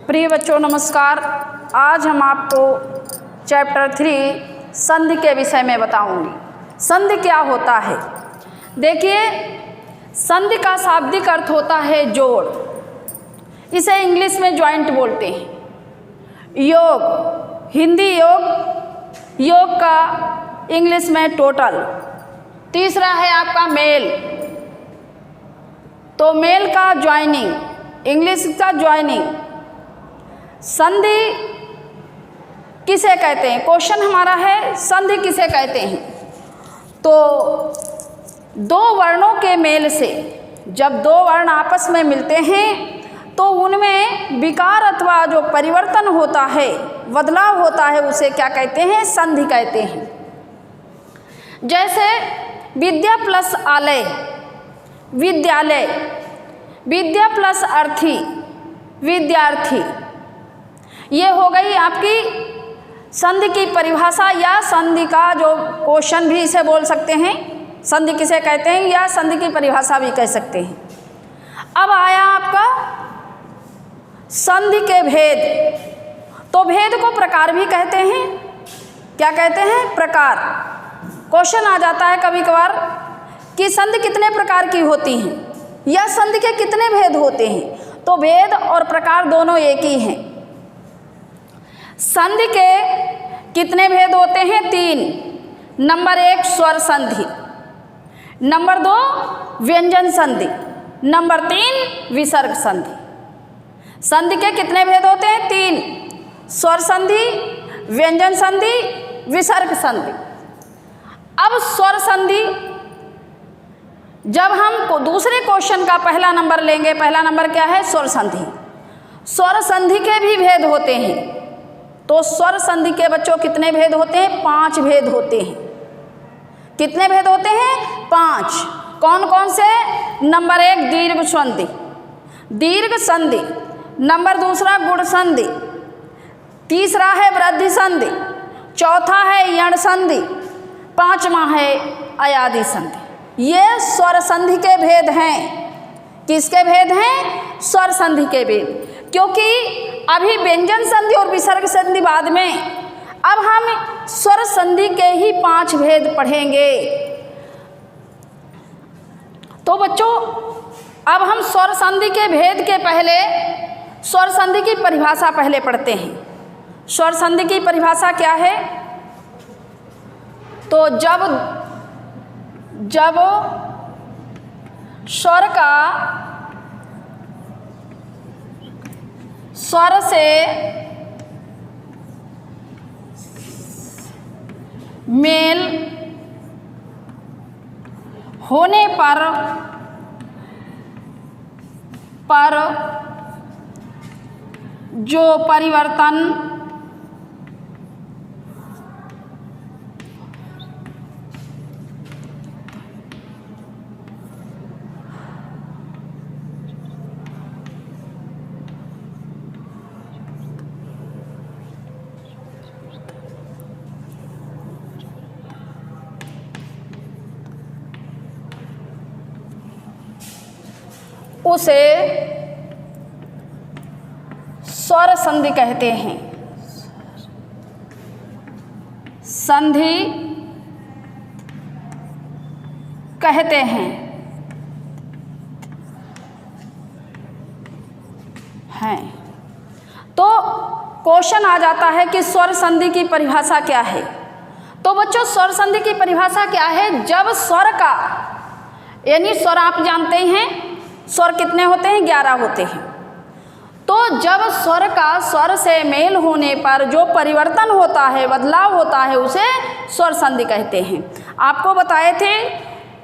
प्रिय बच्चों नमस्कार। आज हम आपको चैप्टर 3 संधि के विषय में बताऊंगी। संधि क्या होता है? देखिए, संधि का शाब्दिक अर्थ होता है जोड़। इसे इंग्लिश में जॉइंट बोलते हैं। योग, हिंदी योग, योग का इंग्लिश में टोटल। तीसरा है आपका मेल, तो मेल का ज्वाइनिंग, इंग्लिश का ज्वाइनिंग। संधि किसे कहते हैं? क्वेश्चन हमारा है संधि किसे कहते हैं। तो दो वर्णों के मेल से जब दो वर्ण आपस में मिलते हैं तो उनमें विकार अथवा जो परिवर्तन होता है, बदलाव होता है, उसे क्या कहते हैं? संधि कहते हैं। जैसे विद्या प्लस आलय, विद्यालय, विद्या प्लस अर्थी, विद्यार्थी। ये हो गई आपकी संधि की परिभाषा, या संधि का जो क्वेश्चन भी इसे बोल सकते हैं। संधि किसे कहते हैं या संधि की परिभाषा भी कह सकते हैं। अब आया आपका संधि के भेद। तो भेद को प्रकार भी कहते हैं। क्या कहते हैं? प्रकार। क्वेश्चन आ जाता है कभी कभार कि संधि कितने प्रकार की होती हैं या संधि के कितने भेद होते हैं। तो भेद और प्रकार दोनों एक ही हैं। संधि के कितने भेद होते हैं? 3। नंबर 1 स्वर संधि, नंबर 2 व्यंजन संधि, नंबर 3 विसर्ग संधि। संधि के कितने भेद होते हैं? 3। स्वर संधि, व्यंजन संधि, विसर्ग संधि। अब स्वर संधि, जब हम दूसरे क्वेश्चन का पहला नंबर लेंगे, पहला नंबर क्या है? स्वर संधि। स्वर संधि के भी भेद होते हैं। तो स्वर संधि के बच्चों कितने भेद होते हैं? 5 भेद होते हैं। कितने भेद होते हैं? 5। कौन कौन से? नंबर 1 दीर्घ संधि, दीर्घ संधि। नंबर 2 गुण संधि, तीसरा है वृद्धि संधि, चौथा है यण संधि, 5वां है अयादि संधि। ये स्वर संधि के भेद हैं। किसके भेद हैं? स्वर संधि के भेद। क्योंकि अभी व्यंजन संधि और विसर्ग संधि बाद में, अब हम स्वर संधि के ही 5 भेद पढ़ेंगे। तो बच्चों, अब हम स्वर संधि के भेद के पहले स्वर संधि की परिभाषा पहले पढ़ते हैं। स्वर संधि की परिभाषा क्या है? तो जब स्वर का स्वर से मेल होने पर जो परिवर्तन उसे स्वर संधि कहते हैं। संधि कहते हैं। तो क्वेश्चन आ जाता है कि स्वर संधि की परिभाषा क्या है। तो बच्चों, स्वर संधि की परिभाषा क्या है? जब स्वर का, यानी स्वर आप जानते हैं स्वर कितने होते हैं? 11 होते हैं। तो जब स्वर का स्वर से मेल होने पर जो परिवर्तन होता है, बदलाव होता है, उसे स्वर संधि कहते हैं। आपको बताए थे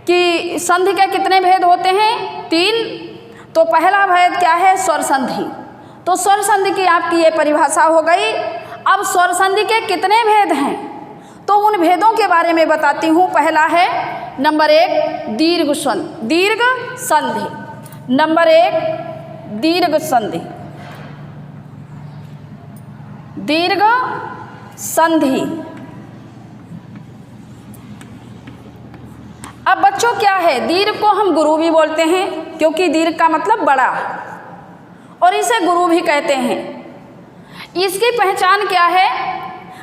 कि संधि के कितने भेद होते हैं? 3। तो पहला भेद क्या है? स्वर संधि। तो स्वर संधि की आपकी ये परिभाषा हो गई। अब स्वर संधि के कितने भेद हैं? तो उन भेदों के बारे में बताती हूँ। पहला है नंबर 1 दीर्घ संधि, दीर्घ संधि। नंबर 1 दीर्घ संधि, दीर्घ संधि। अब बच्चों क्या है? दीर्घ को हम गुरु भी बोलते हैं, क्योंकि दीर्घ का मतलब बड़ा, और इसे गुरु भी कहते हैं। इसकी पहचान क्या है?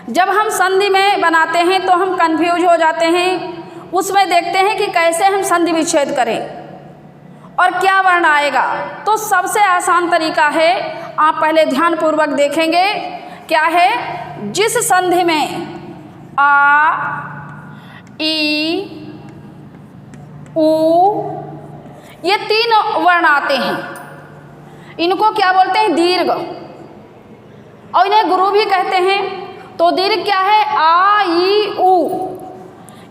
जब हम संधि में बनाते हैं तो हम कंफ्यूज हो जाते हैं, उसमें देखते हैं कि कैसे हम संधि विच्छेद करें और क्या वर्ण आएगा। तो सबसे आसान तरीका है, आप पहले ध्यानपूर्वक देखेंगे क्या है। जिस संधि में आ, ई, ऊ ये 3 वर्ण आते हैं, इनको क्या बोलते हैं? दीर्घ, और इन्हें गुरु भी कहते हैं। तो दीर्घ क्या है? आ, ई, ऊ।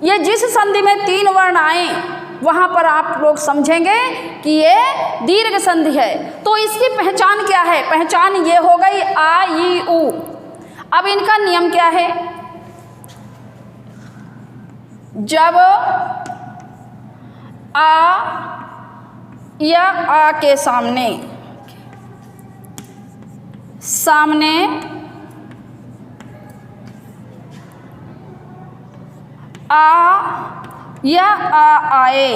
ये जिस संधि में 3 वर्ण आए वहाँ पर आप लोग समझेंगे कि ये दीर्घ संधि है। तो इसकी पहचान क्या है? पहचान ये हो गई आ, ई, ऊ। अब इनका नियम क्या है? जब आ या आ के सामने आ या आ आए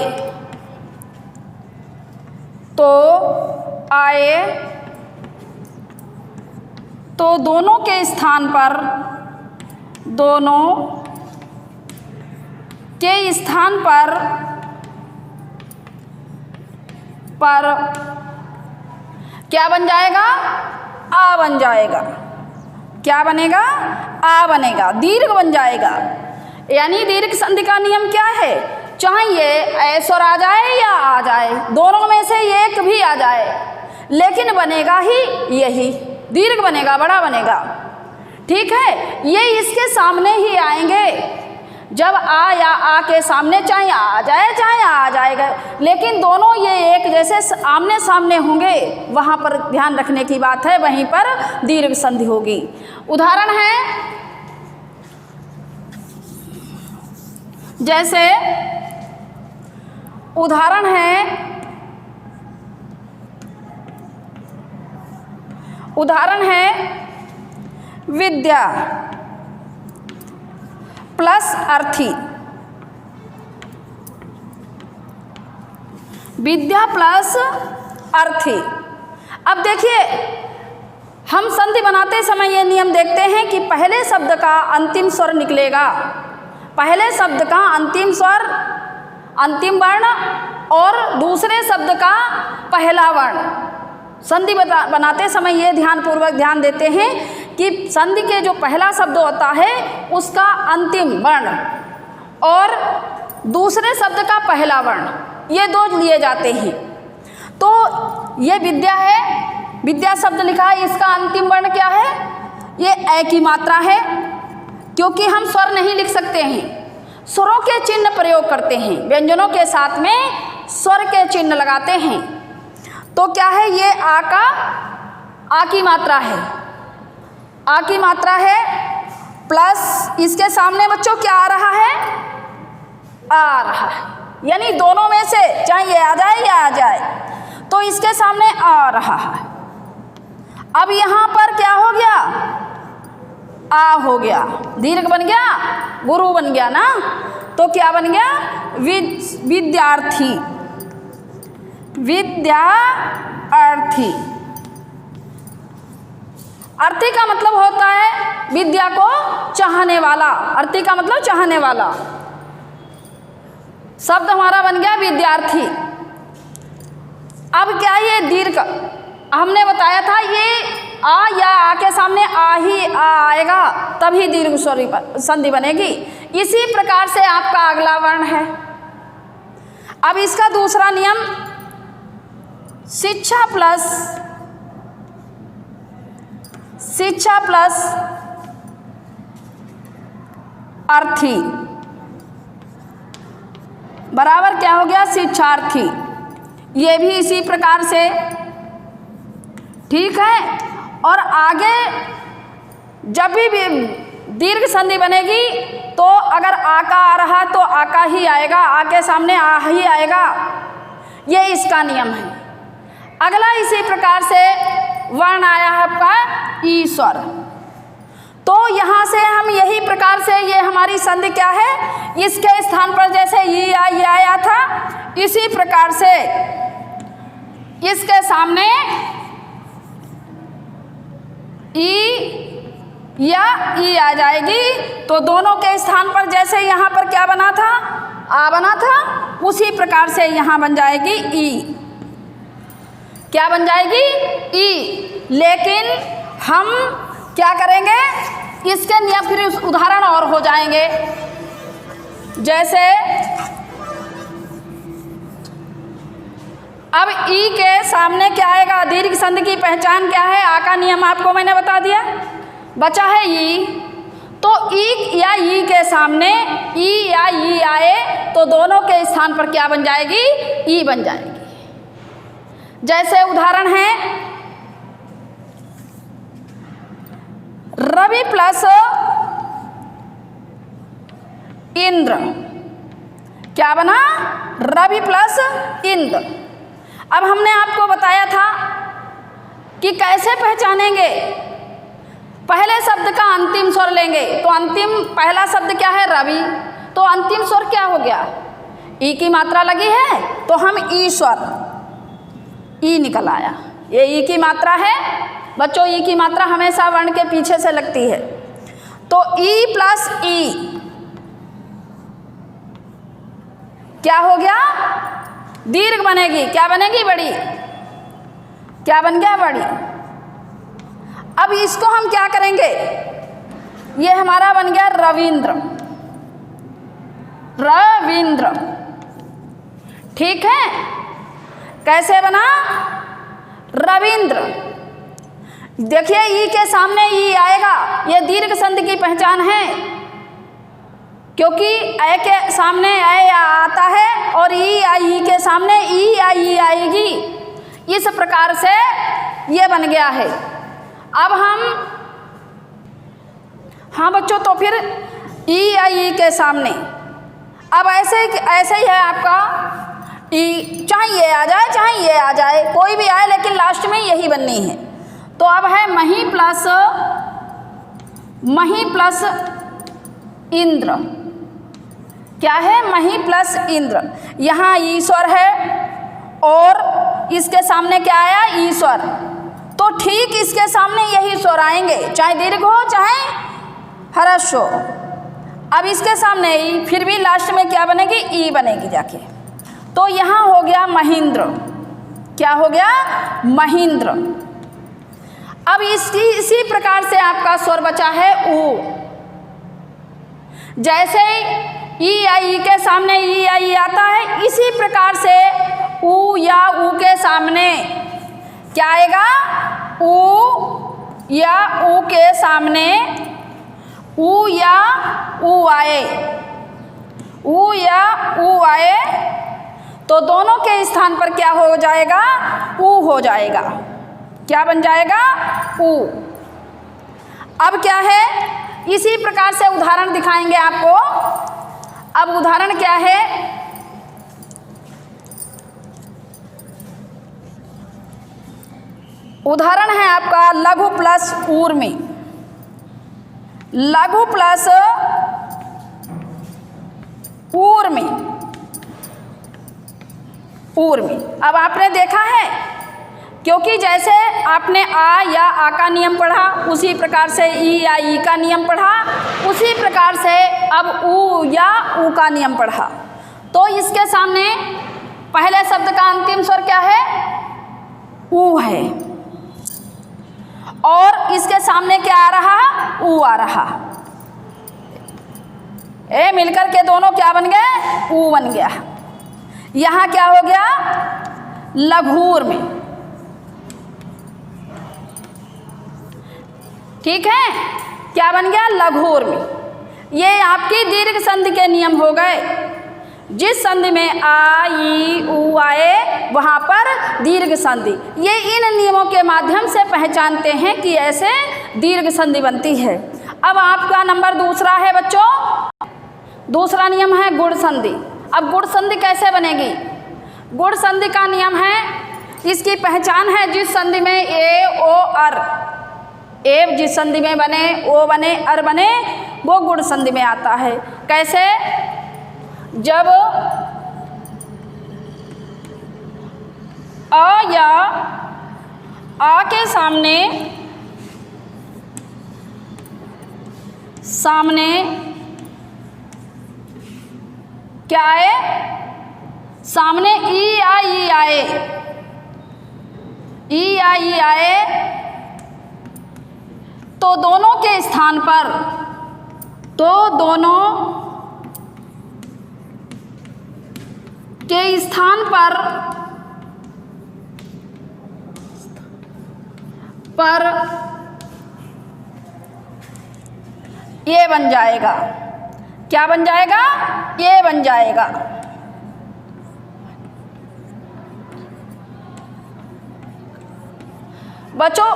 तो दोनों के स्थान पर क्या बन जाएगा? आ बन जाएगा। क्या बनेगा? आ बनेगा, दीर्घ बन जाएगा। यानी दीर्घ संधि का नियम क्या है? चाहे ये ऐ स्वर आ जाए या आ जाए, दोनों में से एक भी आ जाए, लेकिन बनेगा ही यही, दीर्घ बनेगा, बड़ा बनेगा। ठीक है, ये इसके सामने ही आएंगे। जब आ या आ के सामने चाहे आ जाए चाहे आ जाएगा, लेकिन दोनों ये एक जैसे आमने सामने होंगे, वहाँ पर ध्यान रखने की बात है, वहीं पर दीर्घ संधि होगी। उदाहरण है, जैसे उदाहरण है विद्या प्लस अर्थी। विद्या प्लस अर्थी। अब देखिए, हम संधि बनाते समय ये नियम देखते हैं कि पहले शब्द का अंतिम स्वर निकलेगा, पहले शब्द का अंतिम स्वर, अंतिम वर्ण, और दूसरे शब्द का पहला वर्ण। संधि बनाते समय ये ध्यानपूर्वक ध्यान देते हैं कि संधि के जो पहला शब्द होता है उसका अंतिम वर्ण और दूसरे शब्द का पहला वर्ण, ये 2 लिए जाते हैं। तो ये विद्या है, विद्या शब्द लिखा है, इसका अंतिम वर्ण क्या है? ये ए की मात्रा है, क्योंकि हम स्वर नहीं लिख सकते हैं, स्वरों के चिन्ह प्रयोग करते हैं, व्यंजनों के साथ में स्वर के चिन्ह लगाते हैं। तो क्या है? ये आ की मात्रा है, आ की मात्रा है, प्लस इसके सामने बच्चों क्या आ रहा है? आ रहा है, यानी दोनों में से चाहे ये आ जाए या आ जाए, तो इसके सामने आ रहा है। अब यहाँ पर क्या हो गया? आ हो गया, दीर्घ बन गया, गुरु बन गया ना। तो क्या बन गया? विद्यार्थी, विद्यार्थी। अर्थी का मतलब होता है विद्या को चाहने वाला, अर्थी का मतलब चाहने वाला। शब्द हमारा बन गया विद्यार्थी। अब क्या ये दीर्घ, हमने बताया था ये आ या आ के सामने आ ही आ आएगा, तभी दीर्घ संधि बनेगी। इसी प्रकार से आपका अगला वर्ण है। अब इसका दूसरा नियम, शिक्षा प्लस अर्थी बराबर क्या हो गया? शिक्षार्थी। ये भी इसी प्रकार से, ठीक है। और आगे जब भी दीर्घ संधि बनेगी तो अगर आ का आ रहा तो आ का ही आएगा, आ के सामने आ ही आएगा, ये इसका नियम है। अगला इसी प्रकार से वर्ण आया है आपका ई स्वर। तो यहाँ से हम यही प्रकार से, ये हमारी संधि क्या है? इसके स्थान पर जैसे ये आया था, इसी प्रकार से इसके सामने ई या ई आ जाएगी। तो दोनों के स्थान पर जैसे यहाँ पर क्या बना था, आ बना था, उसी प्रकार से यहाँ बन जाएगी ई। क्या बन जाएगी, ई। लेकिन हम क्या करेंगे, इसके नियम फिर उदाहरण और हो जाएंगे। जैसे अब ई के सामने क्या आएगा, दीर्घ संधि की पहचान क्या है, आ का नियम आपको मैंने बता दिया। बचा है ई, तो ई या ई के सामने ई या ई आए तो दोनों के स्थान पर क्या बन जाएगी, ई बन जाएगी। जैसे उदाहरण है रवि प्लस इंद्र, क्या बना, रवि प्लस इंद्र। अब हमने आपको बताया था कि कैसे पहचानेंगे, पहले शब्द का अंतिम स्वर लेंगे। तो अंतिम पहला शब्द क्या है, रवि, तो अंतिम स्वर क्या हो गया, ई की मात्रा लगी है तो हम ई स्वर, ई निकल आया। ये ई की मात्रा है बच्चों, ई की मात्रा हमेशा वर्ण के पीछे से लगती है। तो ई प्लस ई क्या हो गया, दीर्घ बनेगी। क्या बनेगी, बड़ी। क्या बन गया, बड़ी। अब इसको हम क्या करेंगे, ये हमारा बन गया रविंद्र, रविंद्र, ठीक है। कैसे बना, रविंद्र। देखिए ई के सामने ई आएगा, ये दीर्घ संधि की पहचान है, क्योंकि ए के सामने ए आता है और ई या ई के सामने ई या ई आएगी। इस प्रकार से ये बन गया है। अब हम, हाँ बच्चों, तो फिर ई या ई के सामने अब ऐसे ही है आपका ई, चाहे ये आ जाए चाहे ये आ जाए, कोई भी आए लेकिन लास्ट में यही बननी है। तो अब है मही प्लस इंद्र, क्या है, मही प्लस इंद्र। यहाँ ईश्वर है और इसके सामने क्या आया, ईश्वर, तो ठीक इसके सामने यही स्वर आएंगे, चाहे दीर्घ हो चाहे ह्रस्व हो। अब इसके सामने ई, फिर भी लास्ट में क्या बनेगी, ई बनेगी जाके। तो यहाँ हो गया महेंद्र, क्या हो गया, महेंद्र। अब इसी प्रकार से आपका स्वर बचा है ऊ। जैसे ई या ई के सामने ई या ई आता है, इसी प्रकार से ऊ या ऊ के सामने क्या आएगा, ऊ या ऊ के सामने ऊ या ऊ आए, ऊ या ऊ आए तो दोनों के स्थान पर क्या हो जाएगा, ऊ हो जाएगा। क्या बन जाएगा, ऊ। अब क्या है, इसी प्रकार से उदाहरण दिखाएंगे आपको। अब उदाहरण क्या है, उदाहरण है आपका लघु प्लस ऊर्मी, लघु प्लस ऊर्मी, ऊर्मी। अब आपने देखा है, क्योंकि जैसे आपने आ या आ का नियम पढ़ा, उसी प्रकार से ई या ई का नियम पढ़ा, उसी प्रकार से अब ऊ या ऊ का नियम पढ़ा। तो इसके सामने पहले शब्द का अंतिम स्वर क्या है, ऊ है, और इसके सामने क्या आ रहा, ऊ आ रहा। ए मिलकर के दोनों क्या बन गए, ऊ बन गया। यहाँ क्या हो गया, लघूर में, ठीक है, क्या बन गया, लघूर में। ये आपकी दीर्घ संधि के नियम हो गए। जिस संधि में आ ई ऊ आए वहाँ पर दीर्घ संधि, ये इन नियमों के माध्यम से पहचानते हैं कि ऐसे दीर्घ संधि बनती है। अब आपका नंबर दूसरा है बच्चों, दूसरा नियम है गुण संधि। अब गुण संधि कैसे बनेगी, गुण संधि का नियम है, इसकी पहचान है जिस संधि में ए ओ अर, ए जिस संधि में बने, ओ बने, अर बने, वो गुण संधि में आता है। कैसे, जब अ या आ के सामने सामने क्या आए, सामने ई या ई आए, ई या ई आए तो दोनों के स्थान पर, तो दोनों के स्थान पर ये बन जाएगा, क्या बन जाएगा, ये बन जाएगा। बच्चों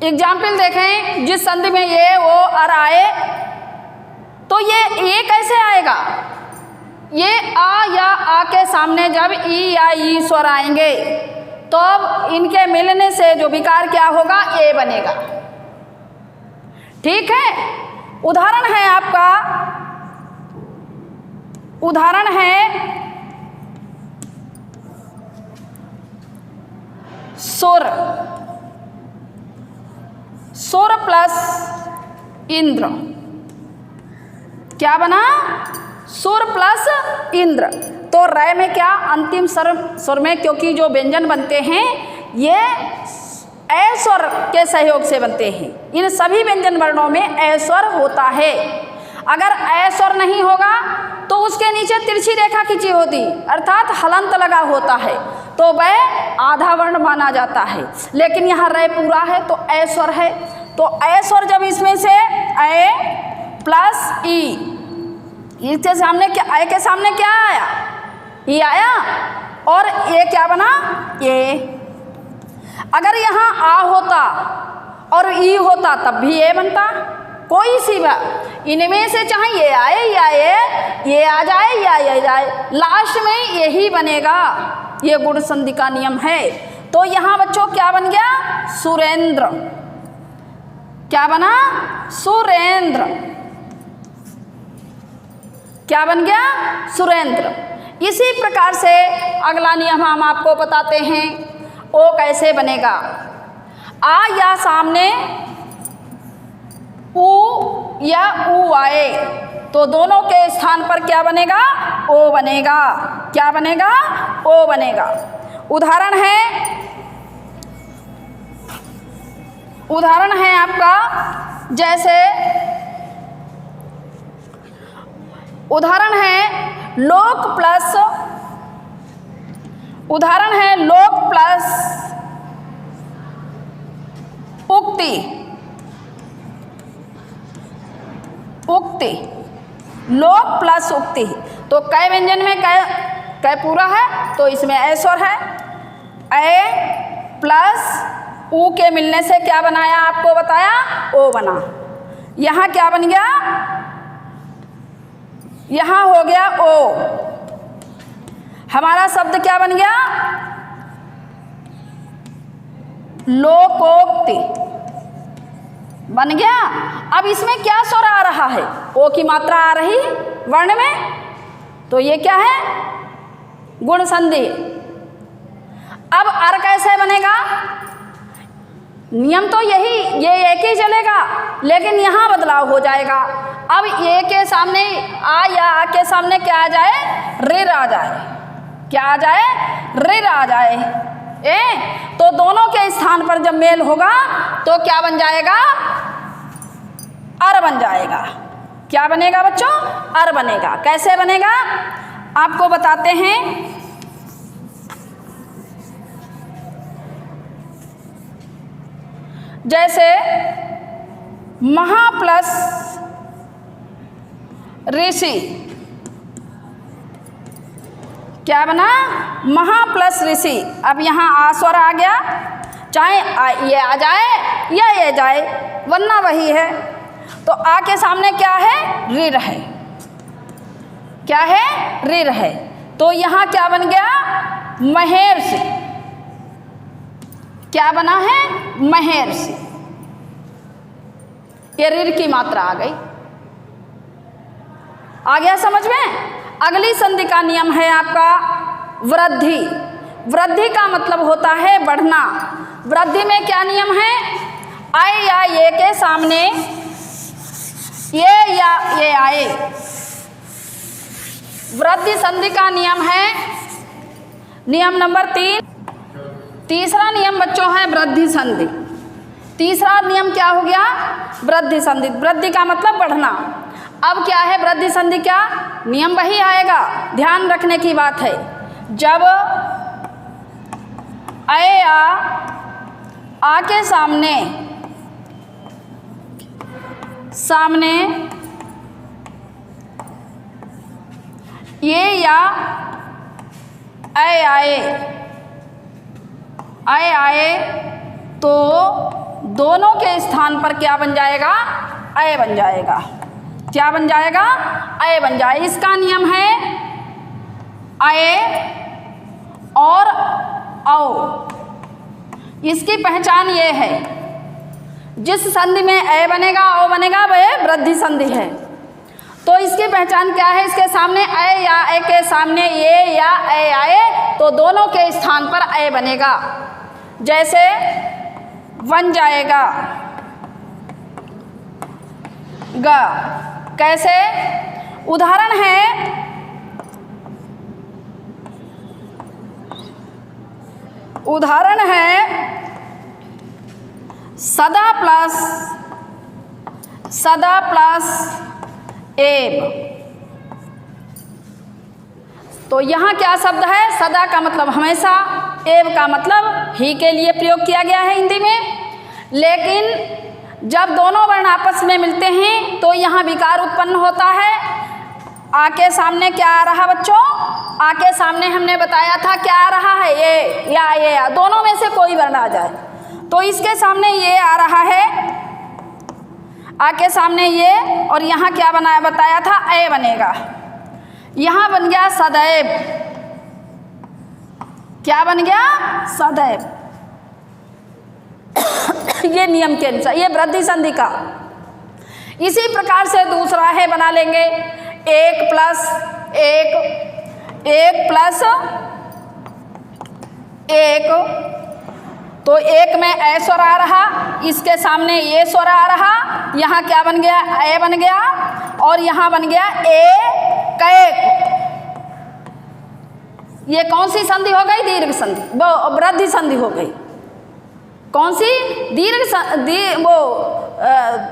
एग्जाम्पल देखें, जिस संधि में ये वो अर आए तो ये कैसे आएगा, ये आ या आ के सामने जब ई या ई स्वर आएंगे तो अब इनके मिलने से जो विकार क्या होगा, ए बनेगा। ठीक है, उदाहरण है आपका, उदाहरण है सुर, सुर प्लस इंद्र, क्या बना, सुर प्लस इंद्र। तो रय में क्या, अंतिम सुर में क्योंकि जो व्यंजन बनते हैं ये ए स्वर के सहयोग से बनते हैं, इन सभी व्यंजन वर्णों में ए स्वर होता है। अगर ए स्वर नहीं होगा तो उसके नीचे तिरछी रेखा खींची होती, अर्थात हलंत लगा होता है, तो वह आधा वर्ण माना जाता है। लेकिन यहाँ रय पूरा है तो ए स्वर है, तो ए स्वर जब इसमें से ए प्लस ई, इसके सामने क्या, ए के सामने क्या आया, ई आया, और ये क्या बना, ये। अगर यहाँ आ होता और ई होता तब भी ये बनता, कोई सी बात इनमें से चाहे ये आए या ये आ जाए या ये जाए, लास्ट में यही बनेगा, ये गुण संधि का नियम है। तो यहाँ बच्चों क्या बन गया, सुरेंद्र, क्या बना, सुरेंद्र, क्या बन गया, सुरेंद्र। इसी प्रकार से अगला नियम हम आपको बताते हैं, ओ कैसे बनेगा। आ या सामने ऊ या ऊ आए तो दोनों के स्थान पर क्या बनेगा, ओ बनेगा, क्या बनेगा, ओ बनेगा। उदाहरण है, उदाहरण है आपका, जैसे उदाहरण है लोक प्लस, उदाहरण है लोक प्लस उक्ति, उक्ति, लोक प्लस उक्ति। तो कै व्यंजन में कै पूरा है तो इसमें ए स्वर है, ए प्लस ऊ के मिलने से क्या बनाया, आपको बताया, ओ बना। यहाँ क्या बन गया, यहाँ हो गया ओ, हमारा शब्द क्या बन गया, लोकोक्ति बन गया। अब इसमें क्या स्वर आ रहा है, ओ की मात्रा आ रही वर्ण में, तो ये क्या है, गुण संधि। अब अर कैसे बनेगा, नियम तो यही, ये एक ही चलेगा, लेकिन यहाँ बदलाव हो जाएगा। अब ए के सामने आ या आ के सामने क्या आ जाए, ऋ आ जाए, क्या आ जाए, ऋ आ जाए। तो दोनों के स्थान पर जब मेल होगा तो क्या बन जाएगा, अर बन जाएगा। क्या बनेगा बच्चों, अर बनेगा। कैसे बनेगा आपको बताते हैं। जैसे महा प्लस ऋषि, क्या बना, महा प्लस ऋषि। अब यहाँ आ स्वर आ गया, चाहे ये आ जाए या ये जाए, वरना वही है। तो आ के सामने क्या है, ऋ है, क्या है, ऋ है। तो यहाँ क्या बन गया, महेर्षि, क्या बना है, महेर्षि। ये ऋ की मात्रा आ गई। आ गया समझ में। अगली संधि का नियम है आपका वृद्धि। वृद्धि का मतलब होता है बढ़ना। वृद्धि में क्या नियम है, आए या ये के सामने ये या ये आए। वृद्धि संधि का नियम है नियम नंबर 3। तीसरा नियम बच्चों है वृद्धि संधि। तीसरा नियम क्या हो गया? वृद्धि संधि। वृद्धि का मतलब बढ़ना। अब क्या है वृद्धि संधि? क्या नियम वही आएगा, ध्यान रखने की बात है। जब अय आ के सामने ये या अय आए तो दोनों के स्थान पर क्या बन जाएगा? अय बन जाएगा। क्या बन जाएगा? अय बन जाएगा। इसका नियम है अय और औ। इसकी पहचान ये है, जिस संधि में अय बनेगा औ बनेगा वह वृद्धि संधि है। तो इसकी पहचान क्या है? इसके सामने अय या अय के सामने ये या अय आए तो दोनों के स्थान पर अय बनेगा। जैसे बन जाएगा ग। कैसे? उदाहरण है सदा प्लस एब। तो यहाँ क्या शब्द है? सदा का मतलब हमेशा, एब का मतलब ही के लिए प्रयोग किया गया है हिंदी में। लेकिन जब दोनों वर्ण आपस में मिलते हैं तो यहाँ विकार उत्पन्न होता है। आ के सामने क्या आ रहा बच्चों? आ के सामने हमने बताया था क्या आ रहा है? ये या ये या, दोनों में से कोई वर्ण आ जाए तो इसके सामने ये आ रहा है, आ के सामने ये, और यहाँ क्या बताया था? अय बनेगा। यहाँ बन गया सदैव। क्या बन गया? सदैव। ये नियम के अनुसार, ये वृद्धि संधि का। इसी प्रकार से दूसरा है, बना लेंगे एक प्लस एक। तो एक में ए स्वर आ रहा, इसके सामने ये स्वर आ रहा, यहाँ क्या बन गया? ए बन गया, और यहाँ बन गया एक। ये कौन सी संधि हो गई? दीर्घ संधि, वो वृद्धि संधि हो गई। कौन सी?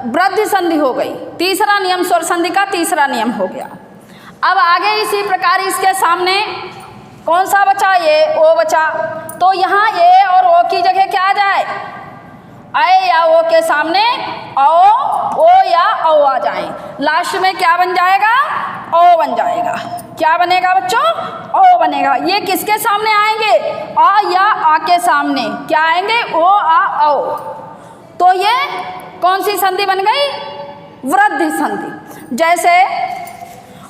वृद्धि संधि हो गई। तीसरा नियम स्वर संधि का तीसरा नियम हो गया। अब आगे इसी प्रकार इसके सामने कौन सा बचा? ये ओ बचा। तो यहाँ ये और ओ की जगह क्या आ जाए? अय या ओ के सामने ओ या औ आ जाए। लास्ट में क्या बन जाएगा? ओ बन जाएगा। क्या बनेगा बच्चों? ओ बनेगा। ये किसके सामने आएंगे? आ या आ के सामने क्या आएंगे? ओ आ औ। तो ये कौन सी संधि बन गई? वृद्धि संधि। जैसे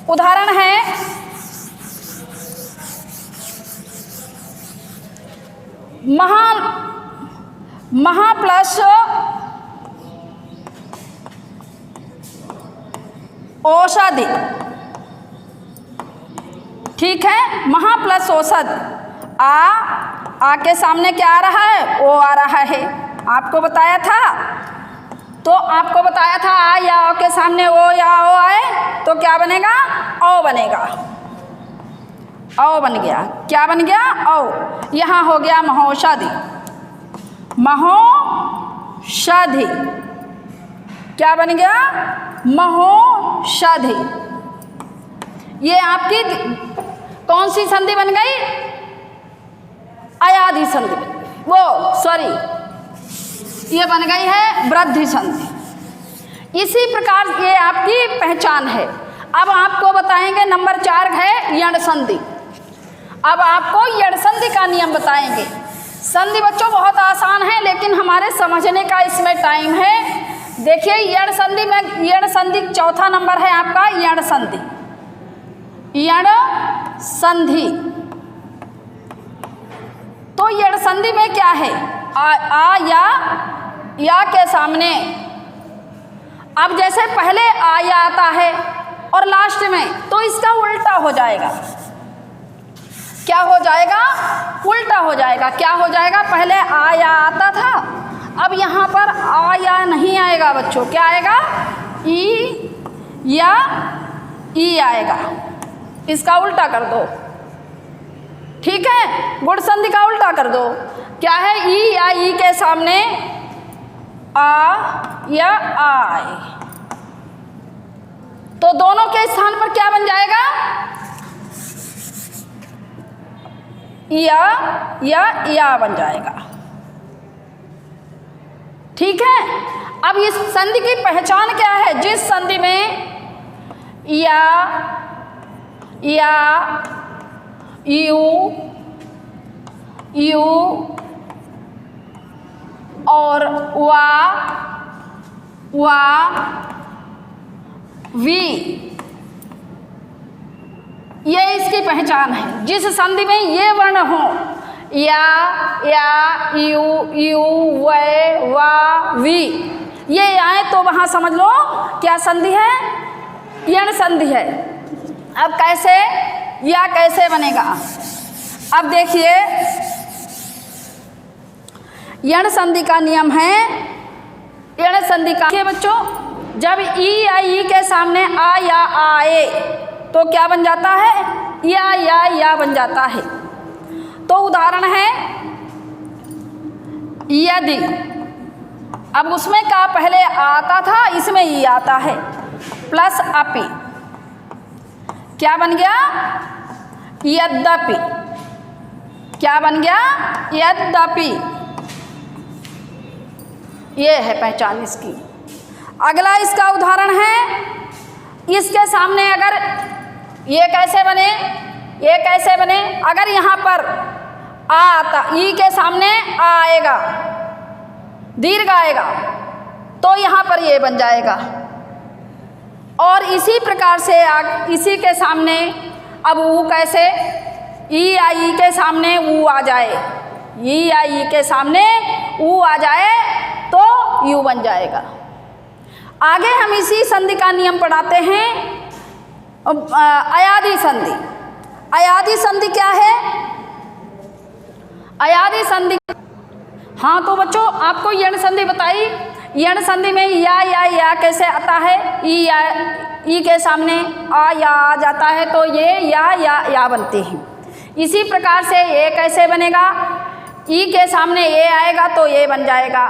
उदाहरण है महा प्लस औषधि। ठीक है, महा प्लस औषध। आ के सामने क्या आ रहा है? ओ आ रहा है। आपको बताया था, तो आपको बताया था आ या ओ के सामने ओ या ओ आए तो क्या बनेगा? ओ बनेगा। औ बन गया। क्या बन गया? औ। यहाँ हो गया महौषधि। महौषधि क्या बन गया? महौषधि। ये आपकी कौन सी संधि बन गई? अयादि संधि। ये बन गई है वृद्धि संधि। इसी प्रकार ये आपकी पहचान है। अब आपको बताएंगे नंबर 4 है यण संधि। अब आपको यण संधि का नियम बताएंगे। संधि बच्चों बहुत आसान है, लेकिन हमारे समझने का इसमें टाइम है। देखिए यण संधि में, यण संधि चौथा नंबर है आपका यण संधि। यण संधि। तो यण संधि में क्या है? आ या के सामने, अब जैसे पहले आ या आता है और लास्ट में, तो इसका उल्टा हो जाएगा। क्या हो जाएगा? उल्टा हो जाएगा। क्या हो जाएगा? पहले आ या आता था, अब यहाँ पर आ या नहीं आएगा बच्चों। क्या आएगा? ई या ई आएगा, इसका उल्टा कर दो। ठीक है, गुण संधि का उल्टा कर दो। क्या है, ई या ई के सामने आ या आए, तो दोनों के स्थान पर क्या बन जाएगा, या बन जाएगा। ठीक है, अब इस संधि की पहचान क्या है, जिस संधि में या यू और वा वी, ये इसकी पहचान है। जिस संधि में ये वर्ण हो, या यू वा वी, ये आए तो वहां समझ लो क्या संधि है, यण संधि है। अब कैसे, या कैसे बनेगा, अब देखिए यण संधि का नियम है। यण संधि का बच्चों, जब ई या ई के सामने आ या आए तो क्या बन जाता है, या बन जाता है। तो उदाहरण है यदि, अब उसमें का पहले आता था, इसमें ई आता है, प्लस अपि, क्या बन गया, यद्यपि। क्या बन गया, यद्यपि। ये है पहचान इसकी। अगला इसका उदाहरण है, इसके सामने अगर ये कैसे बने, ये कैसे बने, अगर यहाँ पर आ आता, ई के सामने आ आएगा, दीर्घ आएगा, तो यहाँ पर ये बन जाएगा। और इसी प्रकार से इसी के सामने अब ऊ कैसे, ई या ई के सामने ऊ आ जाए, ई या ई के सामने ऊ आ जाए तो यू बन जाएगा। आगे हम इसी संधि का नियम पढ़ाते हैं, अयादि संधि। अयादि संधि क्या है, अयादि संधि, हाँ तो बच्चों आपको यण संधि बताई। यण संधि में या कैसे आता है, ई के सामने आ जाता है तो ये या बनते हैं। इसी प्रकार से ये कैसे बनेगा, ई के सामने ये आएगा तो ये बन जाएगा।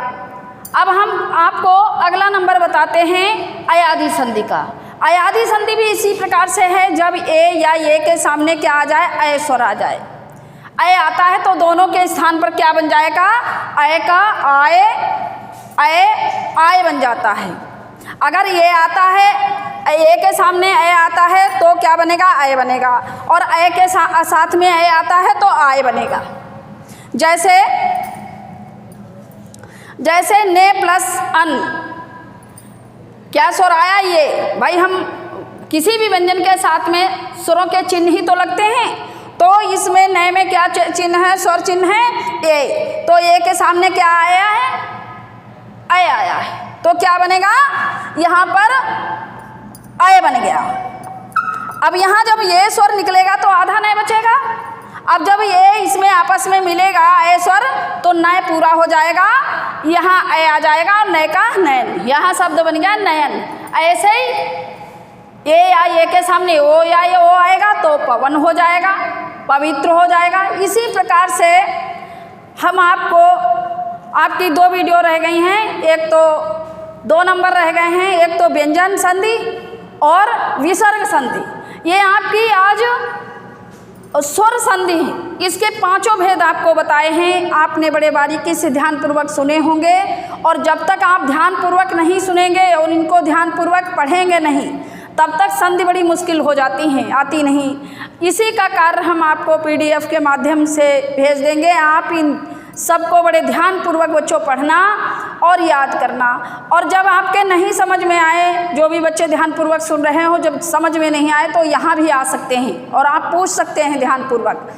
अब हम आपको अगला नंबर बताते हैं अयादि संधि का। अयादि संधि भी इसी प्रकार से है, जब ए या ये के सामने क्या आ जाए, अय स्वर आ जाए। अय आता है तो दोनों के स्थान पर क्या बन जाएगा, अय का आय बन जाता है। अगर ये आता है, ए के सामने अय आता है तो क्या बनेगा, अय बनेगा, और अय के साथ में अय आता है तो आय बनेगा। जैसे ने प्लस अन, क्या स्वर आया, ये भाई हम किसी भी व्यंजन के साथ में स्वरों के चिन्ह ही तो लगते हैं, तो इसमें नए में क्या चिन्ह है, स्वर चिन्ह है ए, तो ए के सामने क्या आया है, अय आया है, तो क्या बनेगा, यहाँ पर अय बन गया। अब यहाँ जब ये स्वर निकलेगा तो आधा नय बचेगा। अब जब ये इसमें आपस में मिलेगा अय स्वर तो नय पूरा हो जाएगा, यहाँ अय आ जाएगा और नय का नयन, यहाँ शब्द बन गया नयन। ऐसे ही ए या ये के सामने ओ या ये ओ आएगा तो पवन हो जाएगा, पवित्र हो जाएगा। इसी प्रकार से हम आपको, आपकी 2 वीडियो रह गई हैं, एक तो 2 नंबर रह गए हैं, एक तो व्यंजन संधि और विसर्ग संधि। ये आपकी आज स्वर संधि है। इसके 5 भेद आपको बताए हैं, आपने बड़े बारीकी से ध्यानपूर्वक सुने होंगे, और जब तक आप ध्यानपूर्वक नहीं सुनेंगे और इनको ध्यानपूर्वक पढ़ेंगे नहीं, तब तक संधि बड़ी मुश्किल हो जाती हैं, आती नहीं। इसी का कार्य हम आपको PDF के माध्यम से भेज देंगे। आप इन सबको बड़े ध्यानपूर्वक बच्चों पढ़ना और याद करना, और जब आपके नहीं समझ में आए, जो भी बच्चे ध्यानपूर्वक सुन रहे हो, जब समझ में नहीं आए तो यहाँ भी आ सकते हैं और आप पूछ सकते हैं ध्यानपूर्वक।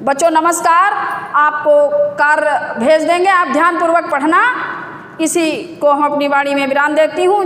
बच्चों नमस्कार, आपको कार्य भेज देंगे, आप ध्यानपूर्वक पढ़ना। इसी को हम अपनी वाणी में विराम देती हूँ।